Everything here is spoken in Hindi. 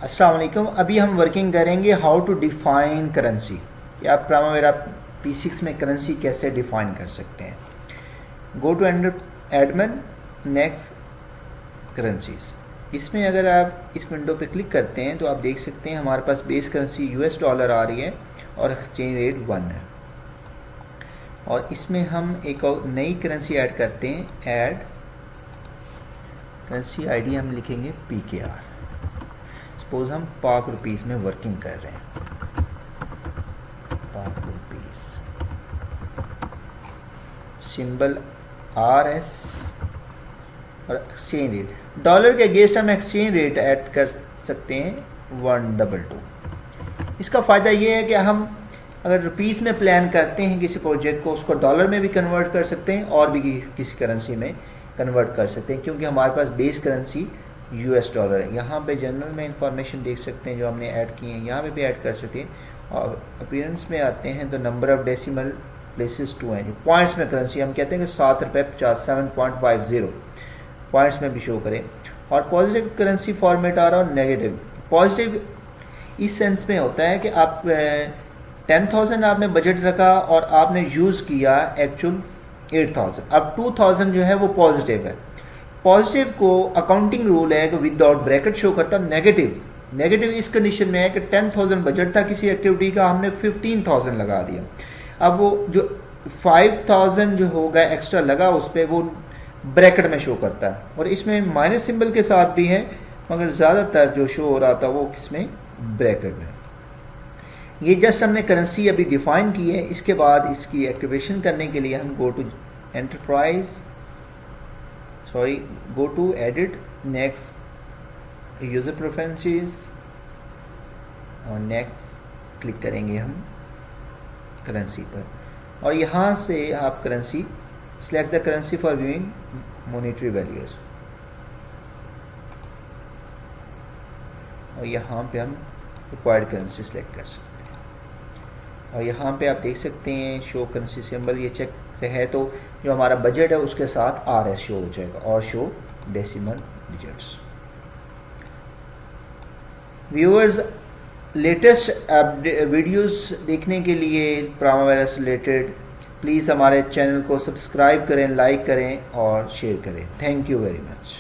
अस्सलाम वालेकुम। अभी हम वर्किंग करेंगे हाउ टू डिफाइन करेंसी, कि आप प्राइमवेरा P6 में करेंसी कैसे डिफाइन कर सकते हैं। Go to admin, next currencies. इसमें अगर आप इस विंडो पे क्लिक करते हैं तो आप देख सकते हैं हमारे पास बेस करेंसी US डॉलर आ रही है और एक्सचेंज रेट 1 है। और इसमें हम एक और नई करेंसी ऐड करते हैं। ऐड करेंसी आईडी हम लिखेंगे PKR। सपोज हम पाक रुपीज़ में वर्किंग कर रहे हैं, पाक रुपीज़, सिंबल RS और एक्सचेंज रेट डॉलर के अगेंस्ट हम एक्सचेंज रेट ऐड कर सकते हैं 122। इसका फ़ायदा ये है कि हम अगर रुपीज़ में प्लान करते हैं किसी प्रोजेक्ट को, उसको डॉलर में भी कन्वर्ट कर सकते हैं और भी किसी करेंसी में कन्वर्ट कर सकते हैं, क्योंकि हमारे पास बेस करेंसी US डॉलर है। यहाँ पे जनरल में इंफॉर्मेशन देख सकते हैं जो हमने ऐड की है, यहाँ पे भी ऐड कर सकते हैं। और अपीयरेंस में आते हैं तो नंबर ऑफ डेसिमल प्लेसेस 2 हैं। जो पॉइंट्स में करेंसी हम कहते हैं कि 7 रुपये 50, 7.50 पॉइंट्स में भी शो करें। और पॉजिटिव करेंसी फॉर्मेट आ रहा और नेगेटिव। पॉजिटिव इस सेंस में होता है कि आप 10,000 आपने बजट रखा और आपने यूज़ किया एक्चुअल 8,000। अब 2,000 जो है वो पॉजिटिव है। पॉजिटिव को अकाउंटिंग रूल है कि विदाउट ब्रैकेट शो करता। नेगेटिव इस कंडीशन में है कि 10,000 बजट था किसी एक्टिविटी का, हमने 15,000 लगा दिया। अब वो जो 5,000 जो होगा एक्स्ट्रा लगा उस पर, वो ब्रैकेट में शो करता है। और इसमें माइनस सिंबल के साथ भी है, मगर ज़्यादातर जो शो हो रहा था वो किसमें, ब्रैकेट में। ये जस्ट हमने करेंसी अभी डिफाइन की है। इसके बाद इसकी एक्टिवेशन करने के लिए हम go to edit, next user preferences और नेक्स्ट क्लिक करेंगे हम करेंसी पर। और यहाँ से आप currency select the currency for viewing monetary values, और यहाँ पे हम रिक्वायर्ड करेंसी सिलेक्ट कर सकते हैं। और यहाँ पे आप देख सकते हैं शो करेंसी सिंबल, ये चेक है तो जो हमारा बजट है उसके साथ RS शो हो जाएगा और show decimal digits. Viewers, latest videos देखने के लिए प्राइमवेरा से रिलेटेड प्लीज़ हमारे चैनल को सब्सक्राइब करें, लाइक करें और शेयर करें। Thank you very much.